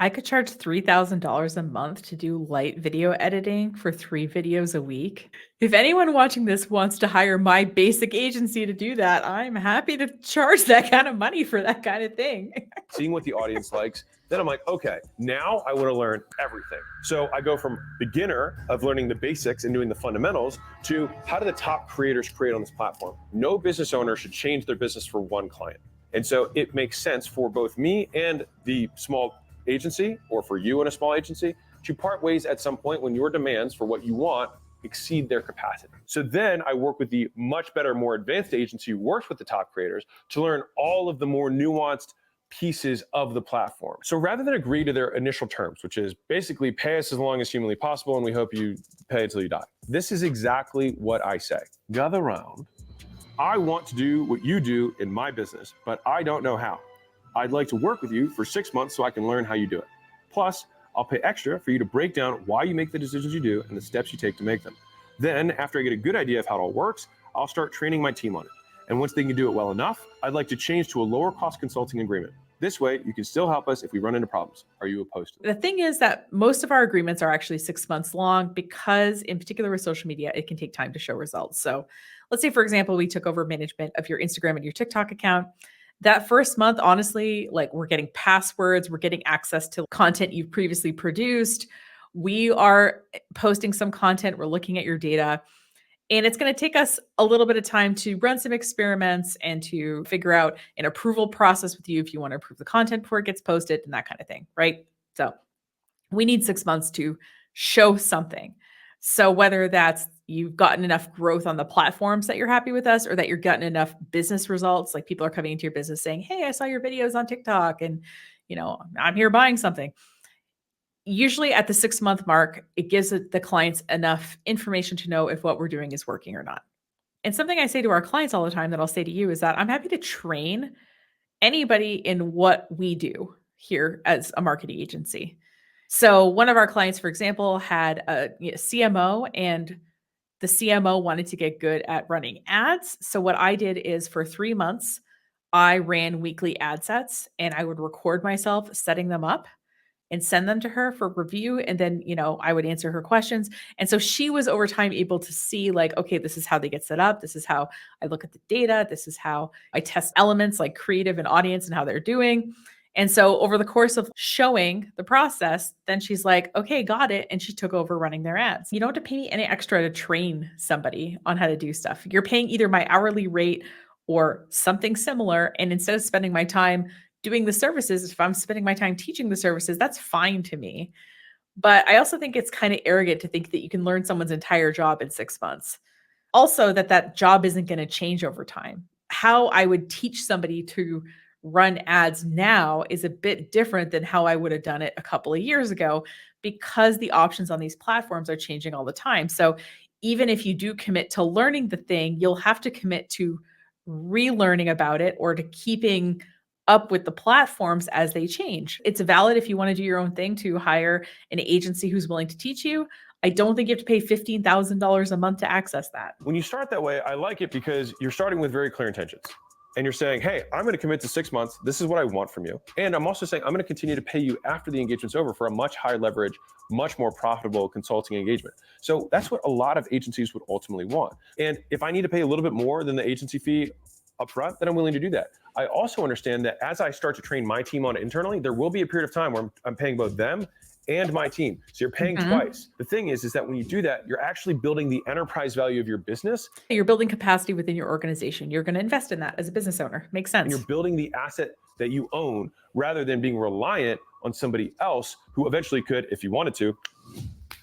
I could charge $3,000 a month to do light video editing for 3 videos a week. If anyone watching this wants to hire my basic agency to do that, I'm happy to charge that kind of money for that kind of thing. seeing what the audience likes, then I'm like, okay, now I want to learn everything. So I go from beginner of learning the basics and doing the fundamentals to how do the top creators create on this platform? No business owner should change their business for one client. And so it makes sense for both me and the small agency, or for you and a small agency, to part ways at some point when your demands for what you want exceed their capacity. So then I work with the much better, more advanced agency who works with the top creators to learn all of the more nuanced pieces of the platform. So rather than agree to their initial terms, which is basically pay us as long as humanly possible and we hope you pay until you die, this is exactly what I say. Gather round. I want to do what you do in my business, but I don't know how. I'd like to work with you for 6 months so I can learn how you do it. Plus, I'll pay extra for you to break down why you make the decisions you do and the steps you take to make them. Then, after I get a good idea of how it all works, I'll start training my team on it. And once they can do it well enough, I'd like to change to a lower cost consulting agreement. This way, you can still help us if we run into problems. Are you opposed to it? The thing is that most of our agreements are actually 6 months long because, in particular with social media, it can take time to show results. So let's say, for example, we took over management of your Instagram and your TikTok account. That first month, honestly, like we're getting passwords, we're getting access to content you've previously produced. We are posting some content, we're looking at your data. And it's going to take us a little bit of time to run some experiments and to figure out an approval process with you if you want to approve the content before it gets posted and that kind of thing, right? So we need 6 months to show something. So whether that's you've gotten enough growth on the platforms that you're happy with us, or that you're gotten enough business results, like people are coming into your business saying, hey, I saw your videos on TikTok and, I'm here buying something. Usually at the 6 month mark, it gives the clients enough information to know if what we're doing is working or not. And something I say to our clients all the time that I'll say to you is that I'm happy to train anybody in what we do here as a marketing agency. So one of our clients, for example, had a CMO, and the CMO wanted to get good at running ads. So what I did is for 3 months, I ran weekly ad sets and I would record myself setting them up and send them to her for review. And then, I would answer her questions. And so she was over time able to see like, okay, this is how they get set up. This is how I look at the data. This is how I test elements like creative and audience and how they're doing. And so over the course of showing the process, then she's like, okay, got it. And she took over running their ads. You don't have to pay me any extra to train somebody on how to do stuff. You're paying either my hourly rate or something similar. And instead of spending my time doing the services, if I'm spending my time teaching the services, that's fine to me. But I also think it's kind of arrogant to think that you can learn someone's entire job in 6 months. Also, that job isn't going to change over time. How I would teach somebody to run ads now is a bit different than how I would have done it a couple of years ago, because the options on these platforms are changing all the time. So even if you do commit to learning the thing, you'll have to commit to relearning about it or to keeping up with the platforms as they change. It's valid if you want to do your own thing to hire an agency who's willing to teach you. I don't think you have to pay $15,000 a month to access that. When you start that way, I like it because you're starting with very clear intentions. And you're saying, hey, I'm going to commit to 6 months. This is what I want from you. And I'm also saying I'm going to continue to pay you after the engagement's over for a much higher leverage, much more profitable consulting engagement. So that's what a lot of agencies would ultimately want. And if I need to pay a little bit more than the agency fee upfront, then I'm willing to do that. I also understand that as I start to train my team on it internally, there will be a period of time where I'm paying both them and my team. So you're paying twice. The thing is that when you do that, you're actually building the enterprise value of your business. You're building capacity within your organization. You're going to invest in that as a business owner. Makes sense. And you're building the asset that you own rather than being reliant on somebody else who eventually could, if you wanted to,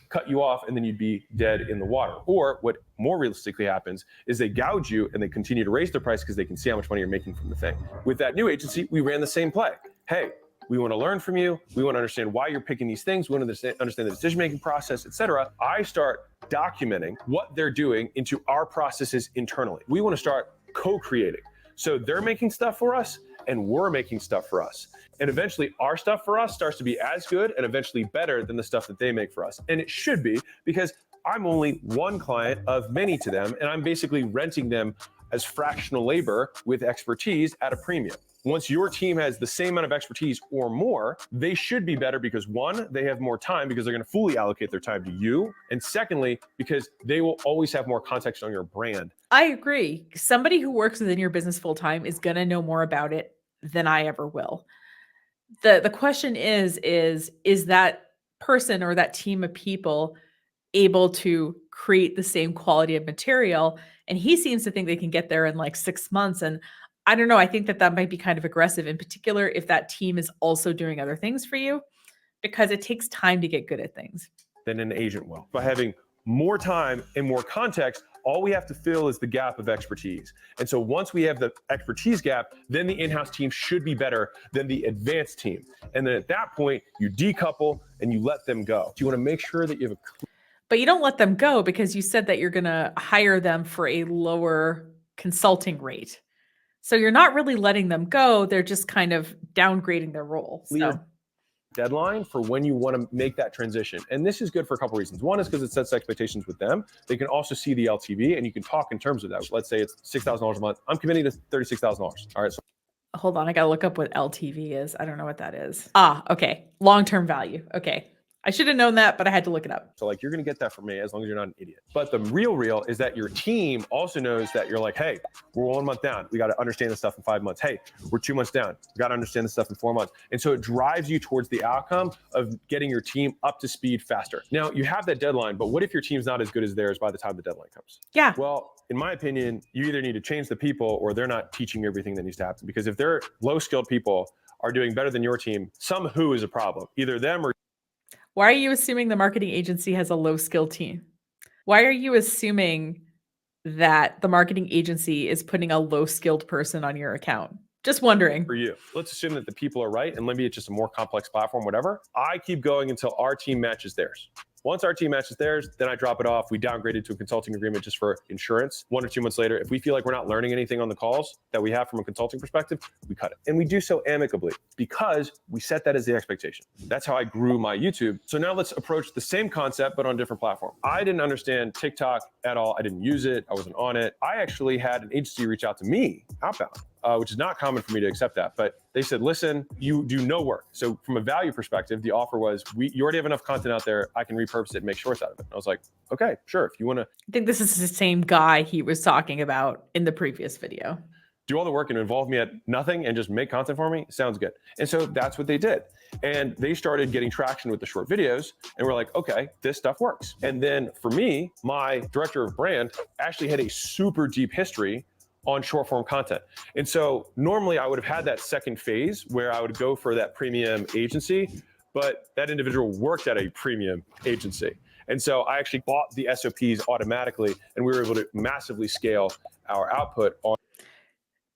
cut you off and then you'd be dead in the water. Or what more realistically happens is they gouge you and they continue to raise their price because they can see how much money you're making from the thing. With that new agency, we ran the same play. Hey, We want to learn from you. We want to understand why you're picking these things. We want to understand the decision-making process, etc. I start documenting what they're doing into our processes internally. We want to start co-creating. So they're making stuff for us and we're making stuff for us. And eventually our stuff for us starts to be as good and eventually better than the stuff that they make for us. And it should be, because I'm only one client of many to them, and I'm basically renting them as fractional labor with expertise at a premium. Once your team has the same amount of expertise or more, they should be better because one, they have more time because they're going to fully allocate their time to you. And secondly, because they will always have more context on your brand. I agree. Somebody who works within your business full time is going to know more about it than I ever will. The question is that person or that team of people able to create the same quality of material? And he seems to think they can get there in like 6 months. And I don't know. I think that might be kind of aggressive, in particular if that team is also doing other things for you, because it takes time to get good at things. Than an agent will. By having more time and more context, all we have to fill is the gap of expertise. And so once we have the expertise gap, then the in-house team should be better than the advanced team. And then at that point, you decouple and you let them go. You want to make sure that you have a... But you don't let them go because you said that you're going to hire them for a lower consulting rate. So you're not really letting them go. They're just kind of downgrading their role. So. Deadline for when you want to make that transition. And this is good for a couple reasons. One is because it sets expectations with them. They can also see the LTV and you can talk in terms of that. Let's say it's $6,000 a month. I'm committing to $36,000. All right. So hold on. I got to look up what LTV is. I don't know what that is. Ah, okay. Long-term value. Okay. I should have known that, but I had to look it up. So like, you're going to get that from me as long as you're not an idiot. But the real is that your team also knows that you're like, hey, we're 1 month down. We got to understand this stuff in 5 months. Hey, we're 2 months down. We got to understand this stuff in 4 months. And so it drives you towards the outcome of getting your team up to speed faster. Now you have that deadline, but what if your team's not as good as theirs by the time the deadline comes? Yeah. Well, in my opinion, you either need to change the people or they're not teaching you everything that needs to happen. Because if they're low-skilled people are doing better than your team, some who is a problem, either them or... Why are you assuming the marketing agency has a low-skill team? Why are you assuming that the marketing agency is putting a low-skilled person on your account? Just wondering. For you, let's assume that the people are right, and maybe it's just a more complex platform, whatever. I keep going until our team matches theirs. Once our team matches theirs, then I drop it off. We downgrade it to a consulting agreement just for insurance. 1 or 2 months later, if we feel like we're not learning anything on the calls that we have from a consulting perspective, we cut it. And we do so amicably because we set that as the expectation. That's how I grew my YouTube. So now let's approach the same concept, but on a different platform. I didn't understand TikTok at all. I didn't use it. I wasn't on it. I actually had an agency reach out to me outbound. Which is not common for me to accept that. But they said, listen, you do no work. So from a value perspective, the offer was, you already have enough content out there. I can repurpose it and make shorts out of it. And I was like, okay, sure. If you want to... I think this is the same guy he was talking about in the previous video. Do all the work and involve me at nothing and just make content for me, sounds good. And so that's what they did. And they started getting traction with the short videos. And we're like, okay, this stuff works. And then for me, my director of brand actually had a super deep history on short form content. And so normally I would have had that second phase where I would go for that premium agency, but that individual worked at a premium agency. And so I actually bought the SOPs automatically and we were able to massively scale our output on.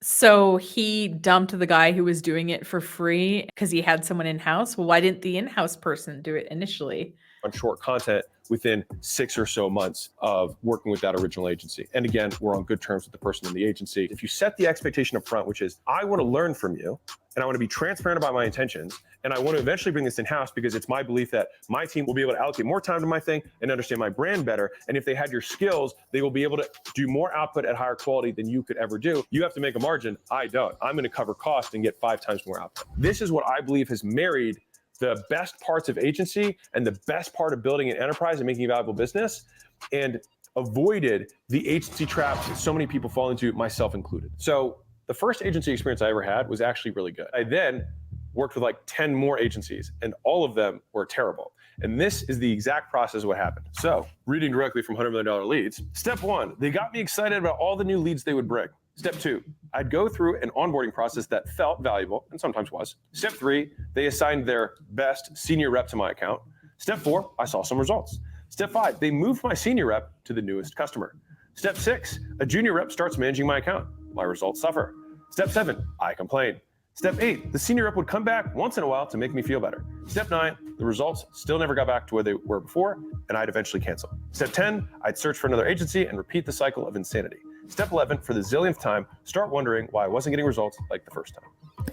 So he dumped the guy who was doing it for free because he had someone in-house. Well, why didn't the in-house person do it initially? On short content within 6 or so months of working with that original agency. And again, we're on good terms with the person in the agency. If you set the expectation up front, which is, I want to learn from you and I want to be transparent about my intentions. And I want to eventually bring this in-house because it's my belief that my team will be able to allocate more time to my thing and understand my brand better. And if they had your skills, they will be able to do more output at higher quality than you could ever do. You have to make a margin. I don't. I'm going to cover cost and get 5 times more output. This is what I believe has married the best parts of agency and the best part of building an enterprise and making a valuable business, and avoided the agency traps that so many people fall into, myself included. So the first agency experience I ever had was actually really good. I then worked with like 10 more agencies and all of them were terrible. And this is the exact process of what happened. So reading directly from $100 million leads, step 1, they got me excited about all the new leads they would bring. Step 2, I'd go through an onboarding process that felt valuable and sometimes was. Step 3, they assigned their best senior rep to my account. Step 4, I saw some results. Step 5, they moved my senior rep to the newest customer. Step 6, a junior rep starts managing my account. My results suffer. Step 7, I complain. Step 8, the senior rep would come back once in a while to make me feel better. Step 9, the results still never got back to where they were before, and I'd eventually cancel. Step 10, I'd search for another agency and repeat the cycle of insanity. Step 11, for the zillionth time, start wondering why I wasn't getting results like the first time.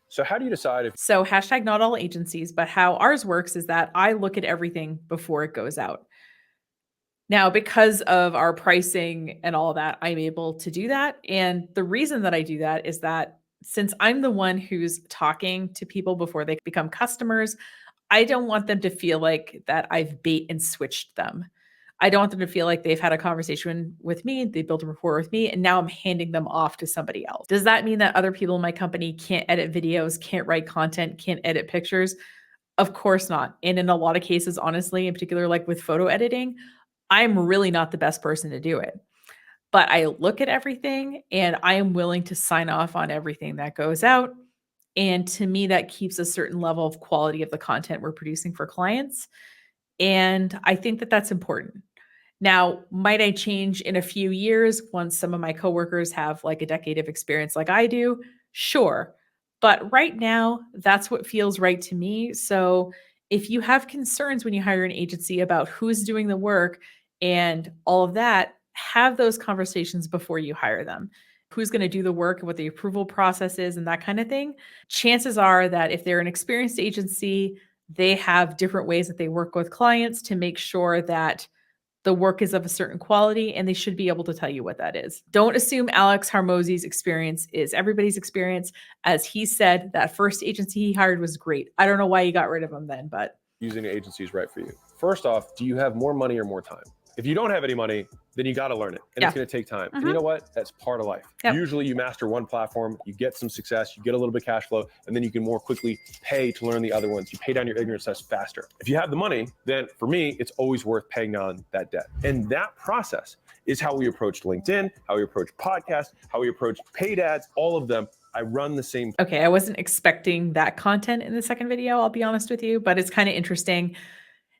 So how do you decide if So hashtag not all agencies, but how ours works is that I look at everything before it goes out. Now, because of our pricing and all that, I'm able to do that. And the reason that I do that is that since I'm the one who's talking to people before they become customers, I don't want them to feel like that I've bait and switched them. I don't want them to feel like they've had a conversation with me, they built a rapport with me, and now I'm handing them off to somebody else. Does that mean that other people in my company can't edit videos, can't write content, can't edit pictures? Of course not. And in a lot of cases, honestly, in particular, like with photo editing, I'm really not the best person to do it. But I look at everything and I am willing to sign off on everything that goes out. And to me, that keeps a certain level of quality of the content we're producing for clients. And I think that that's important. Now, might I change in a few years once some of my coworkers have like a decade of experience like I do? Sure. But right now, that's what feels right to me. So if you have concerns when you hire an agency about who's doing the work and all of that, have those conversations before you hire them. Who's going to do the work and what the approval process is and that kind of thing. Chances are that if they're an experienced agency, they have different ways that they work with clients to make sure that the work is of a certain quality, and they should be able to tell you what that is. Don't assume Alex Hormozi's experience is everybody's experience. As he said, that first agency he hired was great. I don't know why he got rid of him then, but using an agency is right for you? First off, do you have more money or more time? If you don't have any money, then you got to learn it, and it's going to take time. And you know what? That's part of life. Yep. Usually you master one platform, you get some success, you get a little bit of cash flow, and then you can more quickly pay to learn the other ones. You pay down your ignorance test faster. If you have the money, then for me, it's always worth paying down that debt. And that process is how we approached LinkedIn, how we approach podcasts, how we approach paid ads, all of them. I run the same. Okay, I wasn't expecting that content in the second video, I'll be honest with you, but it's kind of interesting.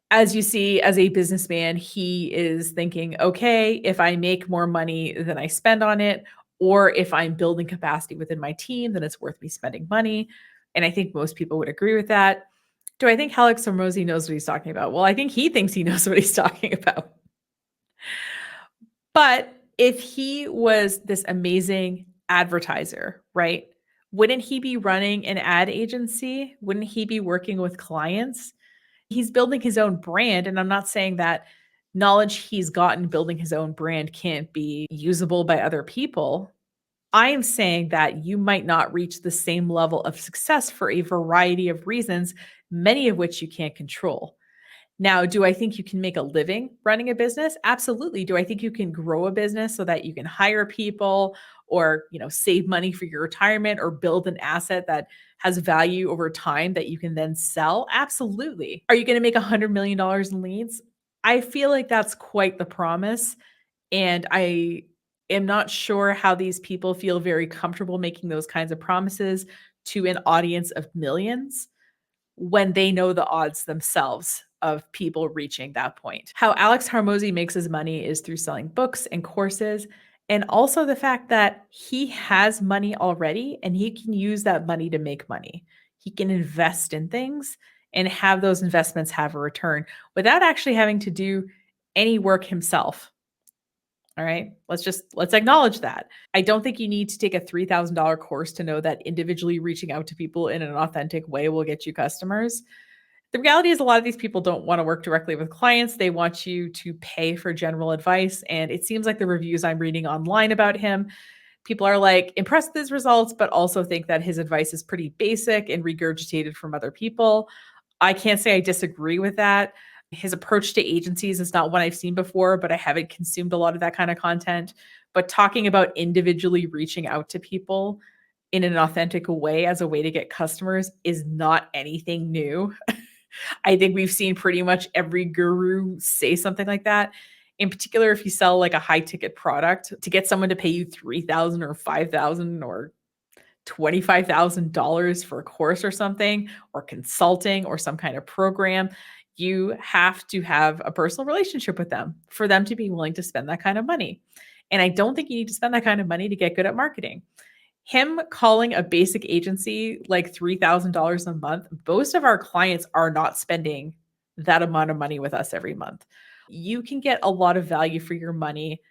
As you see, as a businessman, he is thinking, okay, if I make more money than I spend on it, or if I'm building capacity within my team, then it's worth me spending money. And I think most people would agree with that. Do I think Alex Hormozi knows what he's talking about? Well, I think he thinks he knows what he's talking about. But if he was this amazing advertiser, right? Wouldn't he be running an ad agency? Wouldn't he be working with clients? He's building his own brand. And I'm not saying that knowledge he's gotten building his own brand can't be usable by other people. I am saying that you might not reach the same level of success for a variety of reasons, many of which you can't control. Now, do I think you can make a living running a business? Absolutely. Do I think you can grow a business so that you can hire people or, save money for your retirement or build an asset that has value over time that you can then sell? Absolutely. Are you going to make $100 million in leads? I feel like that's quite the promise. And I am not sure how these people feel very comfortable making those kinds of promises to an audience of millions when they know the odds themselves of people reaching that point. How Alex Hormozi makes his money is through selling books and courses, and also the fact that he has money already and he can use that money to make money. He can invest in things and have those investments have a return without actually having to do any work himself. All right, let's acknowledge that. I don't think you need to take a $3,000 course to know that individually reaching out to people in an authentic way will get you customers. The reality is a lot of these people don't want to work directly with clients. They want you to pay for general advice. And it seems like the reviews I'm reading online about him, people are like impressed with his results, but also think that his advice is pretty basic and regurgitated from other people. I can't say I disagree with that. His approach to agencies is not one I've seen before, but I haven't consumed a lot of that kind of content. But talking about individually reaching out to people in an authentic way as a way to get customers is not anything new. I think we've seen pretty much every guru say something like that. In particular, if you sell like a high ticket product, to get someone to pay you $3,000 or $5,000 or $25,000 for a course or something, or consulting or some kind of program, you have to have a personal relationship with them for them to be willing to spend that kind of money. And I don't think you need to spend that kind of money to get good at marketing. Him calling a basic agency like $3,000 a month, most of our clients are not spending that amount of money with us every month. You can get a lot of value for your money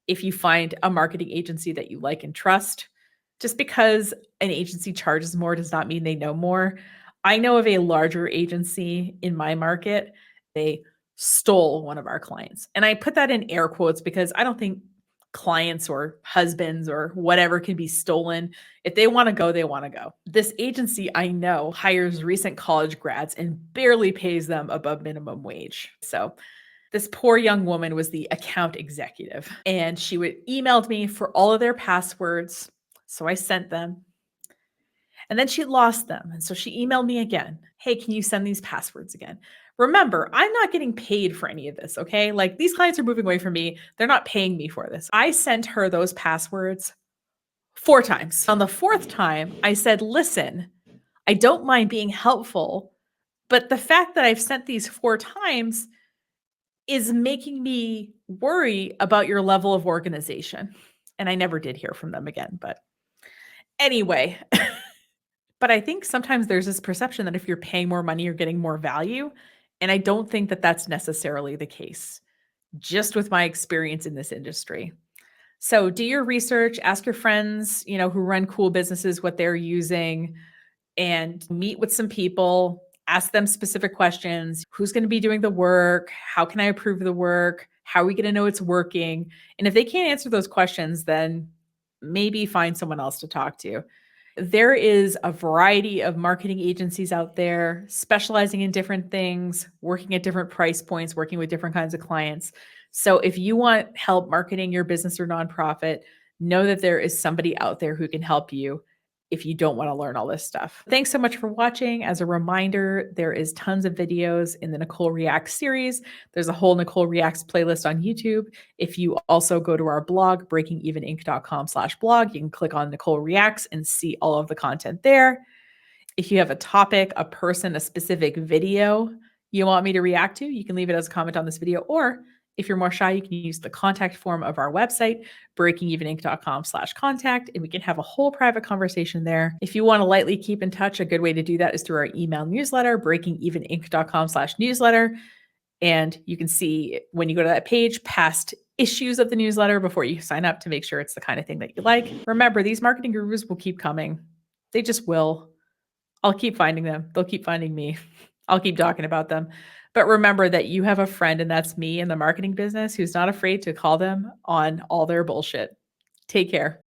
if you find a marketing agency that you like and trust. Just because an agency charges more does not mean they know more. I know of a larger agency in my market. They stole one of our clients. And I put that in air quotes because I don't think clients or husbands or whatever can be stolen. If they want to go, they want to go. This agency I know hires recent college grads and barely pays them above minimum wage. So this poor young woman was the account executive, and she would emailed me for all of their passwords. So I sent them. And then she lost them. And so she emailed me again. Hey, can you send these passwords again? Remember, I'm not getting paid for any of this, okay? Like these clients are moving away from me. They're not paying me for this. I sent her those passwords 4 times. On the 4th time, I said, listen, I don't mind being helpful, but the fact that I've sent these 4 times is making me worry about your level of organization. And I never did hear from them again. But anyway, but I think sometimes there's this perception that if you're paying more money, you're getting more value. And I don't think that that's necessarily the case, just with my experience in this industry. So do your research, ask your friends, who run cool businesses, what they're using, and meet with some people, ask them specific questions. Who's going to be doing the work? How can I approve the work? How are we going to know it's working? And if they can't answer those questions, then maybe find someone else to talk to. There is a variety of marketing agencies out there specializing in different things, working at different price points, working with different kinds of clients. So if you want help marketing your business or nonprofit, know that there is somebody out there who can help you if you don't want to learn all this stuff. Thanks so much for watching. As a reminder, there is tons of videos in the Nicole Reacts series. There's a whole Nicole Reacts playlist on YouTube. If you also go to our blog, breakingeveninc.com/blog, you can click on Nicole Reacts and see all of the content there. If you have a topic, a person, a specific video you want me to react to, you can leave it as a comment on this video, or if you're more shy, you can use the contact form of our website, breakingeveninc.com/contact, and we can have a whole private conversation there. If you want to lightly keep in touch, a good way to do that is through our email newsletter, breakingeveninc.com/newsletter. And you can see when you go to that page, past issues of the newsletter before you sign up to make sure it's the kind of thing that you like. Remember, these marketing gurus will keep coming. They just will. I'll keep finding them. They'll keep finding me. I'll keep talking about them. But remember that you have a friend, and that's me in the marketing business, who's not afraid to call them on all their bullshit. Take care.